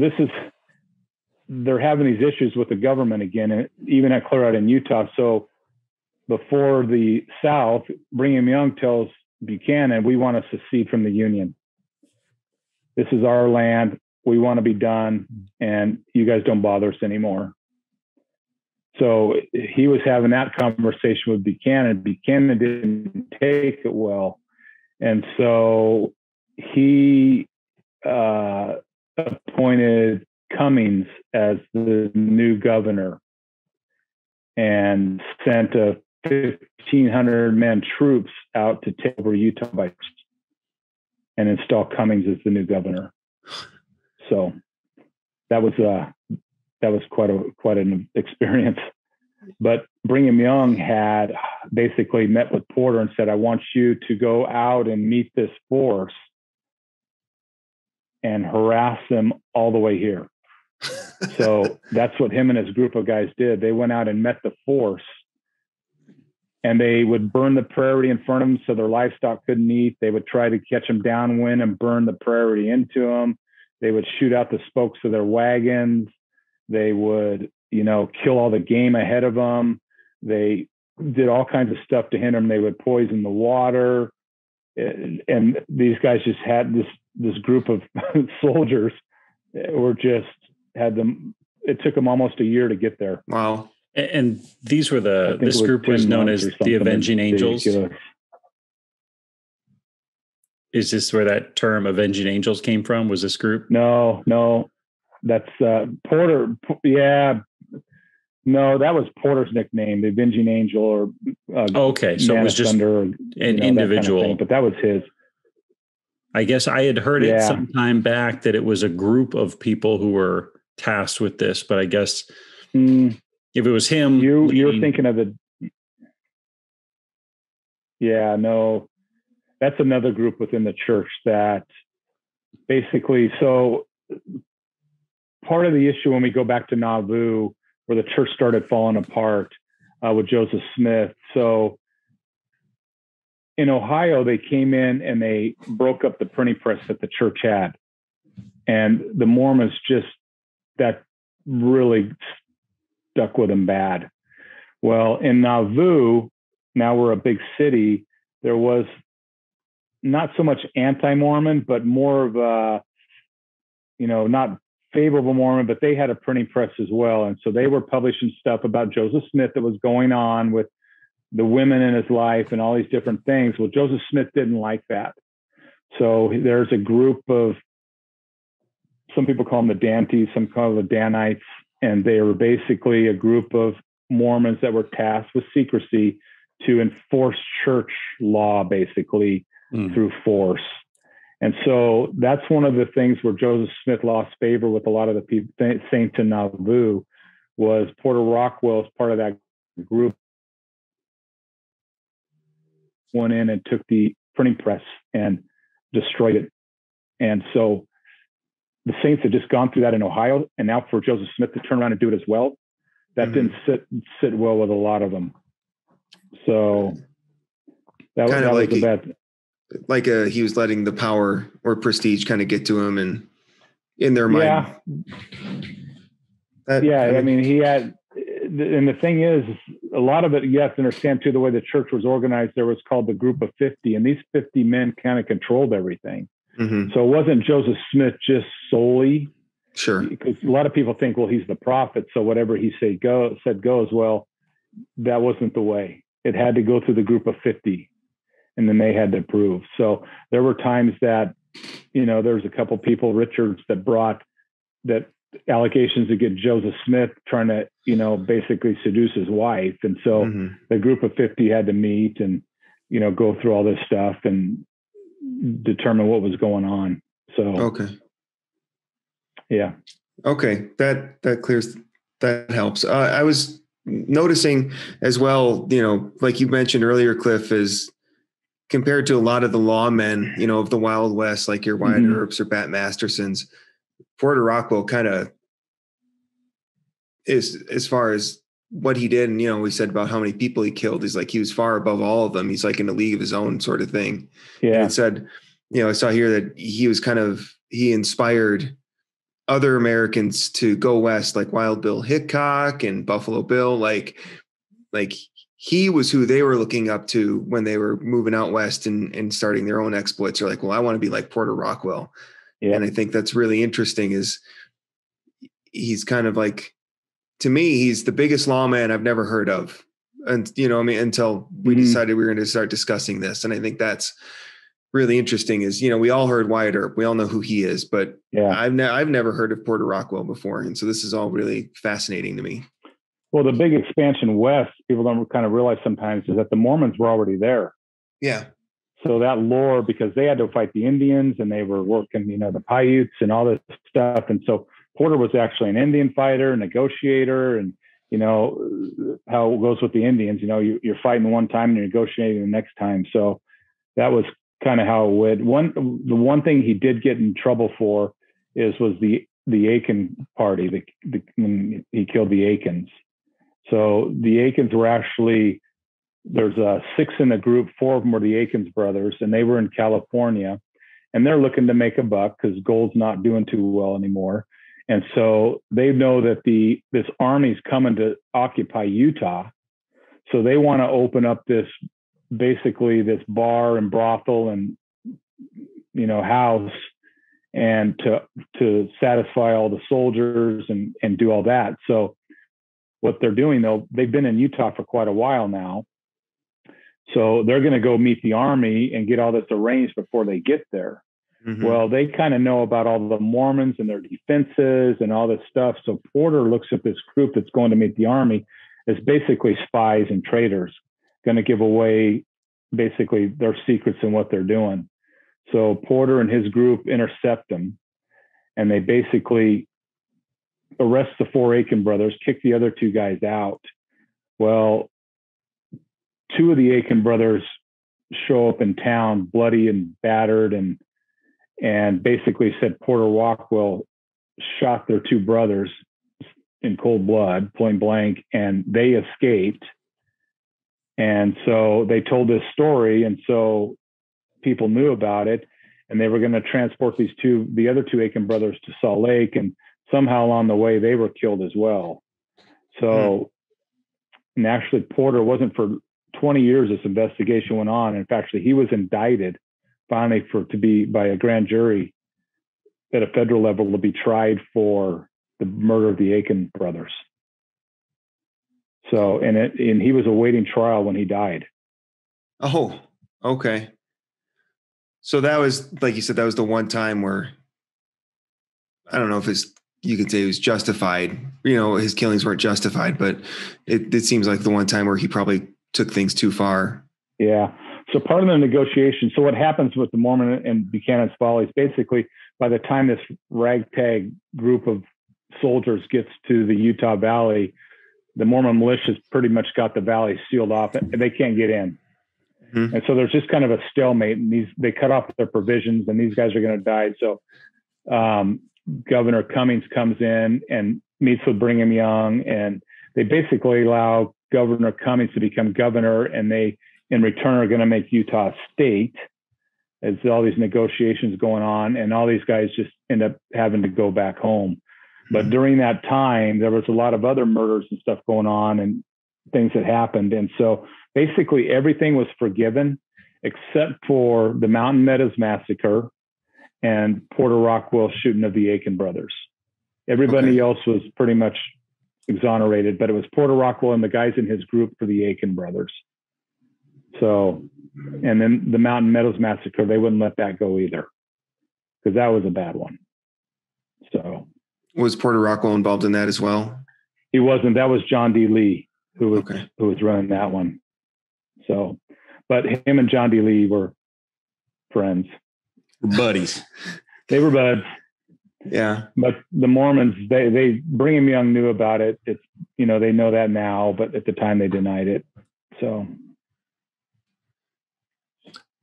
they're having these issues with the government again, and even at clear out in Utah. So before the South, Brigham Young tells Buchanan, we want to secede from the Union. This is our land. We want to be done, and you guys don't bother us anymore. So he was having that conversation with Buchanan. Buchanan didn't take it well. And so he appointed Cummings as the new governor and sent 1,500-man troops out to take over Utah and install Cummings as the new governor. So that was quite an experience. But Brigham Young had basically met with Porter and said, I want you to go out and meet this force and harass them all the way here. So that's what him and his group of guys did. They went out and met the force, and they would burn the prairie in front of them so their livestock couldn't eat. They would try to catch them downwind and burn the prairie into them. They would shoot out the spokes of their wagons. They would, kill all the game ahead of them. They did all kinds of stuff to hinder them. They would poison the water. And these guys just had this group of soldiers had them it took them almost a year to get there. Wow. And these were this group was known as the Avenging Angels. Is this where that term Avenging Angels came from? Was this group? No, that's Porter. Yeah. No, that was Porter's nickname, the Avenging Angel, or okay. So it was just an individual, kind of thing, but that was his. I guess I had heard it some time back that it was a group of people who were tasked with this, but I guess if it was him, you're thinking of no, that's another group within the church that basically, so part of the issue when we go back to Nauvoo, where the church started falling apart with Joseph Smith. So in Ohio, they came in and they broke up the printing press that the church had. And the Mormons that really stuck with them bad. Well, in Nauvoo, now we're a big city, there was not so much anti-Mormon, but more of a, not favorable Mormon, but they had a printing press as well. And so they were publishing stuff about Joseph Smith that was going on with the women in his life and all these different things. Well, Joseph Smith didn't like that. So there's a group of, some people call them the Dantes, some call them the Danites, and they were basically a group of Mormons that were tasked with secrecy to enforce church law, basically through force. And so that's one of the things where Joseph Smith lost favor with a lot of the saints in Nauvoo, was Porter Rockwell as part of that group went in and took the printing press and destroyed it. And so the saints had just gone through that in Ohio, and now for Joseph Smith to turn around and do it as well, that didn't sit well with a lot of them. So that was a bad. Like he was letting the power or prestige kind of get to him, and in their mind. I mean, he had, and the thing is, a lot of it, you have to understand too, the way the church was organized, there was called the Group of 50, and these 50 men kind of controlled everything. So it wasn't Joseph Smith just solely. Sure. Because a lot of people think, well, he's the prophet, so whatever he said goes. Well, that wasn't the way. It had to go through the Group of 50, and then they had to approve. So there were times that, there was a couple people, Richards, that brought that allegations against Joseph Smith trying to, basically seduce his wife. And so the Group of 50 had to meet and, go through all this stuff and determine what was going on. So, okay. Yeah. Okay. That clears, that helps. I was noticing as well, like you mentioned earlier, Cliff, is compared to a lot of the lawmen, of the Wild West, like your Wyatt Earps or Bat Mastersons, Porter Rockwell kind of is, as far as what he did. And, we said about how many people he killed. He's like, he was far above all of them. He's like in a league of his own sort of thing. Yeah. And it said, I saw here that he inspired other Americans to go west, like Wild Bill Hickok and Buffalo Bill. Like he was who they were looking up to when they were moving out west and starting their own exploits. They're like, well, I want to be like Porter Rockwell. Yeah. And I think that's really interesting, is he's kind of like, to me, he's the biggest lawman I've never heard of. And, until we decided we were going to start discussing this. And I think that's really interesting, is, we all heard Wyatt Earp. We all know who he is, but I've never heard of Porter Rockwell before. And so this is all really fascinating to me. Well, the big expansion west, people don't kind of realize sometimes, is that the Mormons were already there. Yeah. So that lore, because they had to fight the Indians and they were working, the Paiutes and all this stuff. And so Porter was actually an Indian fighter, negotiator, and, how it goes with the Indians, you're fighting one time and you're negotiating the next time. So that was kind of how it would. The one thing he did get in trouble for was the Aiken party, when he killed the Aikens. So the Aikens were actually, there's 6 in the group, 4 of them were the Aikens brothers, and they were in California, and they're looking to make a buck because gold's not doing too well anymore. And so they know that this army's coming to occupy Utah. So they want to open up this bar and brothel and, house. and to satisfy all the soldiers and do all that. So what they're doing, though, they've been in Utah for quite a while now. So they're going to go meet the army and get all this arranged before they get there. Mm-hmm. Well, they kind of know about all the Mormons and their defenses and all this stuff. So Porter looks at this group that's going to meet the army as basically spies and traitors, going to give away basically their secrets and what they're doing. So Porter and his group intercept them, and they basically arrest the 4 Aiken brothers, kick the other 2 guys out. Well, 2 of the Aiken brothers show up in town bloody and battered, and basically said Porter Rockwell shot their 2 brothers in cold blood, point blank, and they escaped. And so they told this story, and so people knew about it, and they were going to transport the other 2 Aiken brothers to Salt Lake, and somehow along the way they were killed as well. So, and actually Porter wasn't for 20 years this investigation went on. In fact, he was indicted finally to be by a grand jury at a federal level to be tried for the murder of the Aiken brothers. So, and he was awaiting trial when he died. Oh, okay. So that was, like you said, that was the one time where, I don't know if you could say it was justified, his killings weren't justified, but it seems like the one time where he probably took things too far. Yeah. So part of the negotiation, so what happens with the Mormon and Buchanan's Follies, basically by the time this ragtag group of soldiers gets to the Utah Valley, the Mormon militia's pretty much got the valley sealed off and they can't get in. Mm-hmm. And so there's just kind of a stalemate, and they cut off their provisions, and these guys are going to die. So Governor Cummings comes in and meets with Brigham Young, and they basically allow Governor Cummings to become governor, and they, in return, are going to make Utah a state. As all these negotiations going on, and all these guys just end up having to go back home. But during that time, there was a lot of other murders and stuff going on and things that happened. And so basically everything was forgiven except for the Mountain Meadows Massacre and Porter Rockwell shooting of the Aiken brothers. Everybody else was pretty much exonerated, but it was Porter Rockwell and the guys in his group for the Aiken brothers. So, and then the Mountain Meadows Massacre, they wouldn't let that go either, because that was a bad one. So, was Porter Rockwell involved in that as well? He wasn't. That was John D. Lee who was running that one. So, but him and John D. Lee were friends, buddies. They were buds. Yeah. But the Mormons, they Brigham Young knew about it. It's, they know that now, but at the time they denied it. So.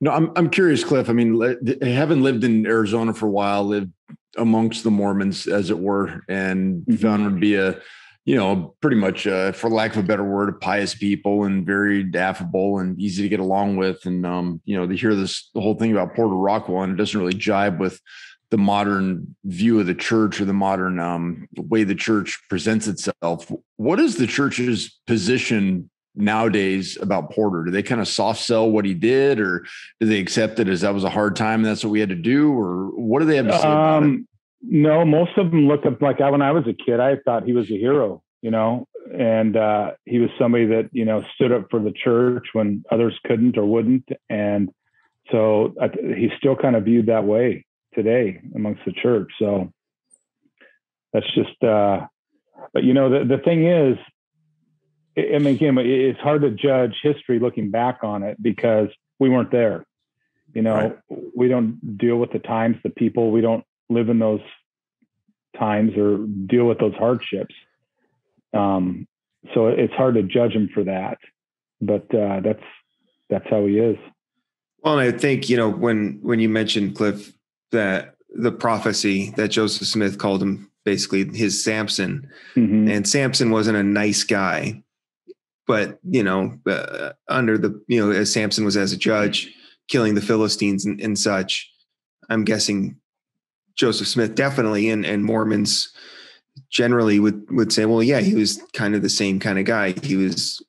No, I'm curious, Cliff. I mean, having lived in Arizona for a while, lived amongst the Mormons, as it were, and found them to be a, pretty much, for lack of a better word, a pious people and very affable and easy to get along with. And, they hear the whole thing about Porter Rockwell, and it doesn't really jibe with the modern view of the church or the modern way the church presents itself. What is the church's position nowadays about Porter? Do they kind of soft sell what he did, or do they accept it as that was a hard time and that's what we had to do, or what do they have to say about it? No, most of them look up, like when I was a kid, I thought he was a hero, and he was somebody that, stood up for the church when others couldn't or wouldn't. And so he's still kind of viewed that way today amongst the church. So that's just, but the thing is, I mean, again, it's hard to judge history looking back on it because we weren't there. Right. We don't deal with the times, the people. We don't live in those times or deal with those hardships. So it's hard to judge him for that. But that's how he is. Well, and I think when you mentioned, Cliff, that the prophecy that Joseph Smith called him basically his Samson, and Samson wasn't a nice guy. But, under the, as Samson was as a judge, killing the Philistines and such, I'm guessing Joseph Smith definitely, and Mormons generally would say, well, yeah, he was kind of the same kind of guy. He was,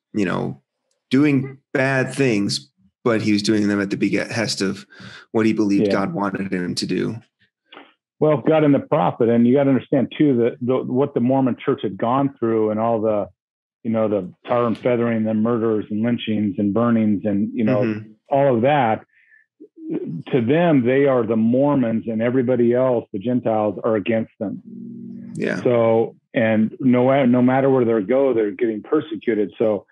doing bad things, but he was doing them at the behest of what he believed God wanted him to do. Well, God and the prophet, and you got to understand too that what the Mormon Church had gone through, and all the, the tar and feathering, the murders and lynchings and burnings, and all of that. To them, they are the Mormons, and everybody else, the Gentiles, are against them. Yeah. So, and no matter where they go, they're getting persecuted. So,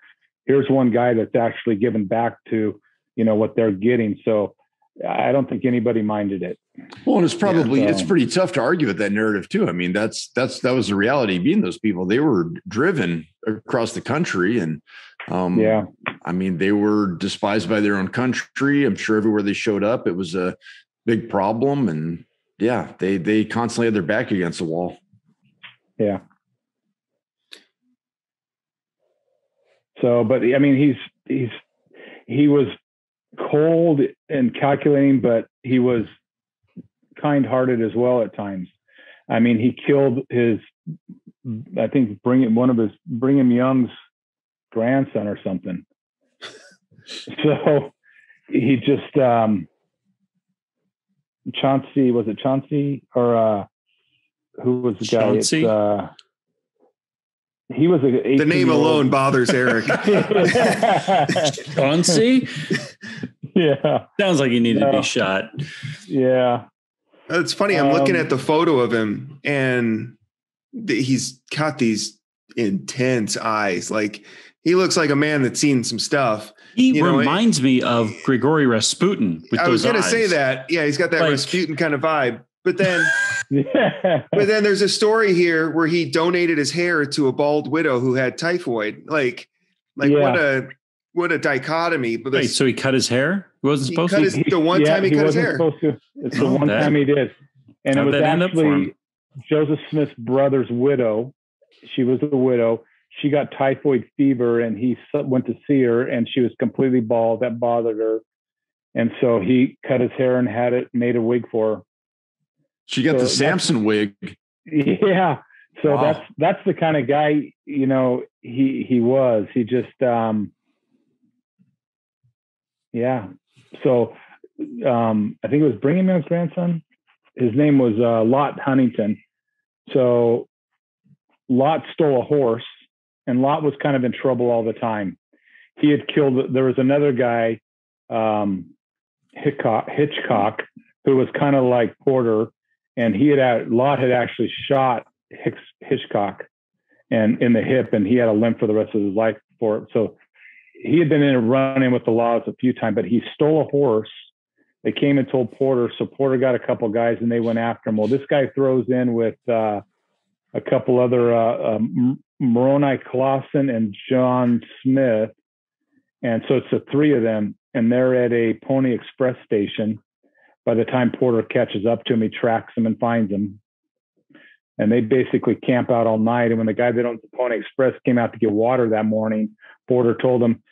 here's one guy that's actually given back to, what they're getting. So, I don't think anybody minded it. Well, and it's probably it's pretty tough to argue with that narrative too. I mean, that was the reality being those people. They were driven across the country, and I mean, they were despised by their own country. I'm sure everywhere they showed up, it was a big problem, and they constantly had their back against the wall. Yeah. So, but I mean, he was cold and calculating, but he was kind-hearted as well at times. I mean, he killed I think Brigham Young's grandson or something. So he just Chauncey, was it Chauncey or who was the guy? Chauncey? He was the name alone bothers Eric. Chauncey? Yeah. Sounds like he needed to be shot. Yeah. It's funny. I'm looking at the photo of him, and he's got these intense eyes. Like, he looks like a man that's seen some stuff. He reminds me of Grigory Rasputin with those eyes. I was going to say that. Yeah, he's got that Rasputin kind of vibe. But then, but then there's a story here where he donated his hair to a bald widow who had typhoid. Like what a dichotomy. But wait, so he cut his hair? He wasn't supposed to. The one time he cut his hair. It's the one time he did, and it was actually Joseph Smith's brother's widow. She was a widow. She got typhoid fever, and he went to see her, and she was completely bald. That bothered her, and so he cut his hair and made a wig for her. She got the Samson wig. Yeah. So that's the kind of guy, he was. He just So I think it was Brigham Young's grandson. His name was Lot Huntington. So Lot stole a horse, and Lot was kind of in trouble all the time. He had killed, there was another guy, Hitchcock, who was kind of like Porter. And Lot had actually shot Hitchcock and in the hip, and he had a limp for the rest of his life for it. So he had been in a run-in with the laws a few times, but he stole a horse. They came and told Porter. So Porter got a couple of guys, and they went after him. Well, this guy throws in with a couple other Moroni Clausen and John Smith. And so it's the three of them, and they're at a Pony Express station. By the time Porter catches up to him, he tracks him and finds him. And they basically camp out all night. And when the guy that owns the Pony Express came out to get water that morning, Porter told him,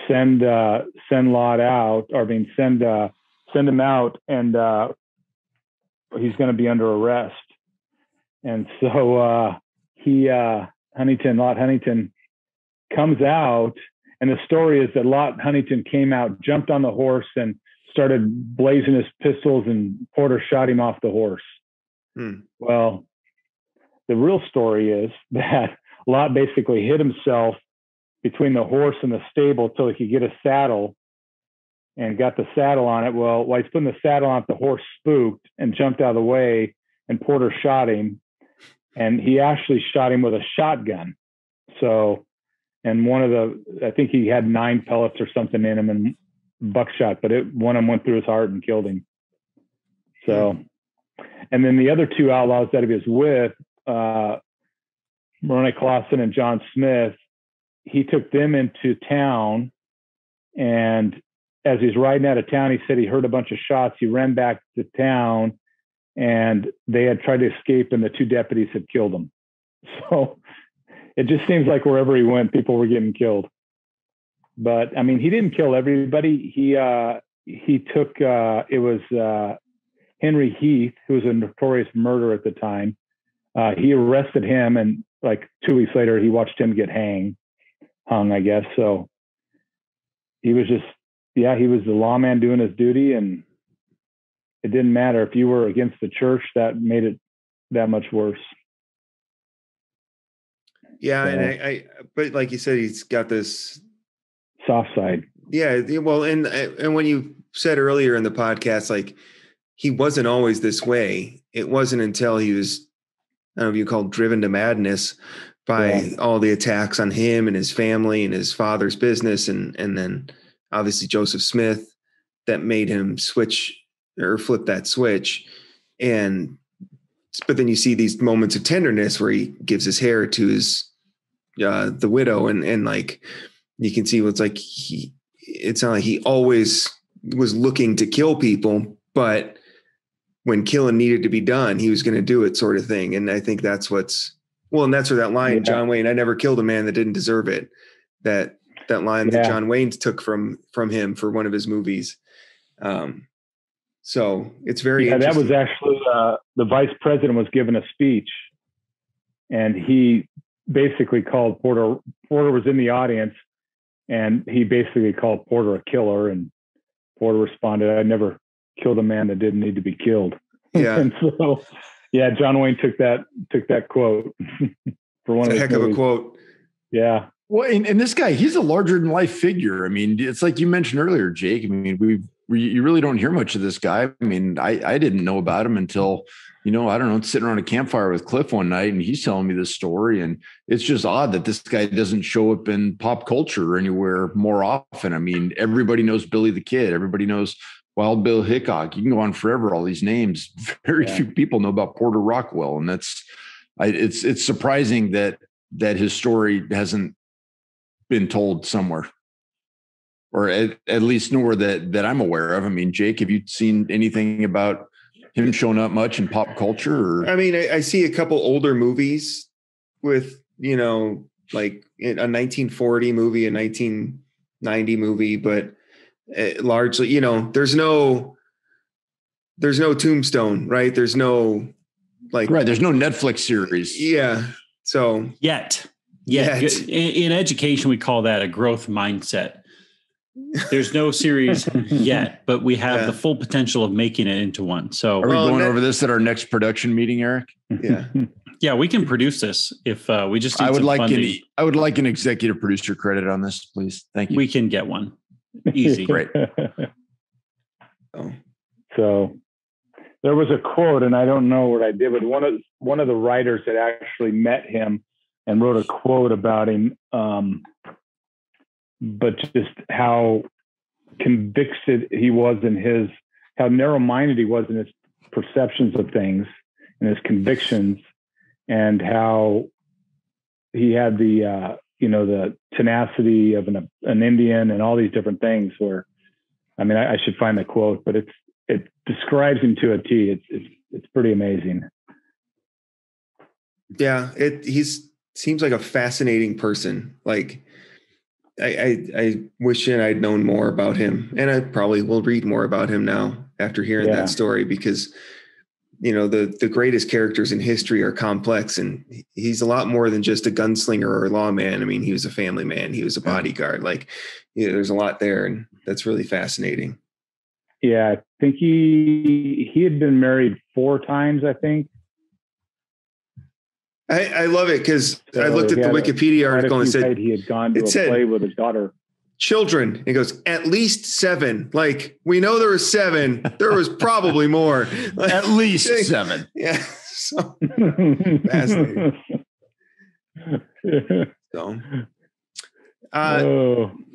send Lot out, send him out, and he's going to be under arrest. And so Lot Huntington comes out, and the story is that Lot Huntington came out, jumped on the horse, and started blazing his pistols, and Porter shot him off the horse. Well, the real story is that Lot basically hid himself between the horse and the stable till he could get a saddle, and got the saddle on it. Well, while he's putting the saddle on it, the horse spooked and jumped out of the way, and Porter shot him, and he actually shot him with a shotgun. So, and I think he had 9 pellets or something in him, and buckshot, but one of them went through his heart and killed him. So, and then the other 2 outlaws that he was with, Moroni Clausen and John Smith, he took them into town, and as he's riding out of town, he said he heard a bunch of shots. He ran back to town, and they had tried to escape, and the 2 deputies had killed him. So it just seems like wherever he went, people were getting killed. But I mean, he didn't kill everybody. He took it was Henry Heath, who was a notorious murderer at the time. He arrested him, and like 2 weeks later, he watched him get hung, I guess. So he was just, he was the lawman doing his duty, and it didn't matter if you were against the church. That made it that much worse. Yeah, so, and but like you said, he's got this soft side. Yeah, well, and when you said earlier in the podcast, like he wasn't always this way. It wasn't until he was, I don't know if you call it driven to madness by all the attacks on him and his family and his father's business, and then obviously Joseph Smith, that made him switch or flip that switch. But then you see these moments of tenderness where he gives his hair to his the widow, and like you can see what's like it's not like he always was looking to kill people, but when killing needed to be done, he was going to do it, sort of thing. And I think that's and that's where that line, John Wayne, I never killed a man that didn't deserve it. That line that John Wayne took from him for one of his movies. So it's very interesting. That was actually the vice president was giving a speech, and he basically called Porter. Porter was in the audience, and he basically called Porter a killer, and Porter responded, "I never killed a man that didn't need to be killed." Yeah. And so, John Wayne took that quote for one of his heck movies. of a quote. Yeah. Well, and this guy, he's a larger than life figure. I mean, it's like you mentioned earlier, Jake. I mean, you really don't hear much of this guy. I mean, I didn't know about him until, I don't know, sitting around a campfire with Cliff one night, and he's telling me this story. And it's just odd that this guy doesn't show up in pop culture or anywhere more often. I mean, everybody knows Billy the Kid. Everybody knows Wild Bill Hickok. You can go on forever, all these names. Very few people know about Porter Rockwell. And it's surprising that his story hasn't been told somewhere, or at least nowhere that I'm aware of. I mean, Jake, have you seen anything about him showing up much in pop culture? Or? I mean, I see a couple older movies with, like a 1940 movie, a 1990 movie, but largely, there's no Tombstone, right? There's no there's no Netflix series. Yeah. So yet. In education, we call that a growth mindset. There's no series yet, but we have the full potential of making it into one. So are we going over this at our next production meeting, Eric? Yeah. Yeah, we can produce this if we just need I would like an executive producer credit on this, please. Thank you. We can get one. Easy. Great. So there was a quote, and I don't know what I did, but one of the writers had actually met him and wrote a quote about him, but just how convicted he was in how narrow-minded he was in his perceptions of things and his convictions, and how he had the tenacity of an Indian and all these different things. Where, I mean, I should find the quote, but it describes him to a T. It's pretty amazing. Yeah, he's seems like a fascinating person. Like I wish I'd known more about him, and I probably will read more about him now after hearing that story, because the greatest characters in history are complex, and he's a lot more than just a gunslinger or a lawman. I mean, he was a family man. He was a bodyguard. Like, there's a lot there, and that's really fascinating. Yeah, I think he had been married 4 times, I think. I love it because I looked at the Wikipedia article and said he had gone to a play with his daughter. Children. It goes, at least 7. Like, we know there were 7. There was probably more. Like, at least 7. Yeah. So fascinating. So,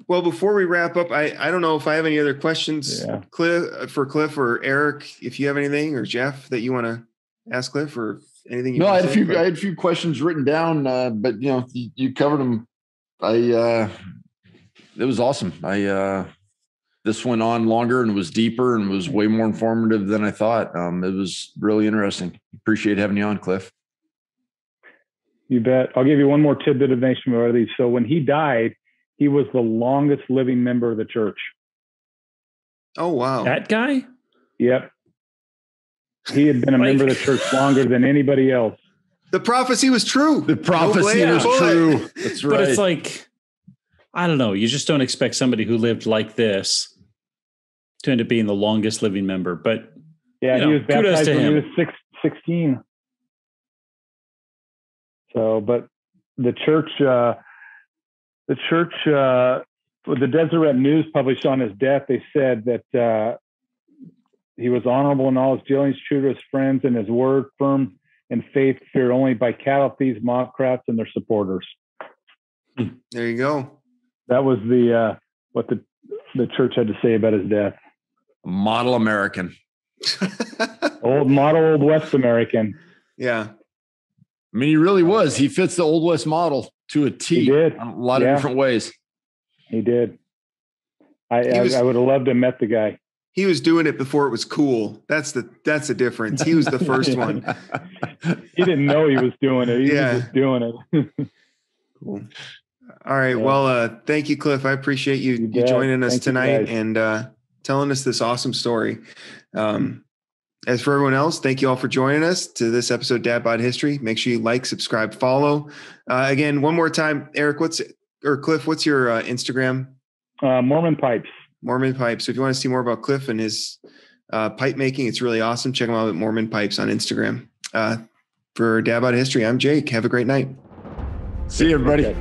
well, before we wrap up, I don't know if I have any other questions, Cliff or Eric, if you have anything, or Jeff, that you want to ask Cliff, or anything. No, I had a few questions written down, but you covered them. It was awesome. This went on longer and was deeper and was way more informative than I thought. It was really interesting. Appreciate having you on, Cliff. You bet. I'll give you one more tidbit of information about these. So when he died, he was the longest living member of the church. Oh, wow. That guy? Yep. He had been a member of the church longer than anybody else. The prophecy was true. The prophecy was true. That's right. But it's like, I don't know. You just don't expect somebody who lived like this to end up being the longest living member. But Yeah, he was baptized when he was 16. So, but the church, the Deseret News published on his death, they said that he was honorable in all his dealings, true to his friends and his word, firm in faith, feared only by cattle thieves, mobcrats, and their supporters. There you go. That was what the church had to say about his death. Model American. Old West American. Yeah. I mean, he really was. He fits the Old West model to a T. He did. In a lot of different ways. He did. I would have loved to have met the guy. He was doing it before it was cool. That's the difference. He was the first one. He didn't know he was doing it. He was just doing it. Cool. All right. Yeah. Well, thank you, Cliff. I appreciate you joining us tonight and telling us this awesome story. As for everyone else, thank you all for joining us to this episode of Dad Bod History. Make sure you like, subscribe, follow. Again, one more time, Eric, Cliff, what's your Instagram? Mormon Pipes. Mormon Pipes. So if you want to see more about Cliff and his pipe making, it's really awesome. Check him out at Mormon Pipes on Instagram. For Dad Bod History, I'm Jake. Have a great night. See you, everybody.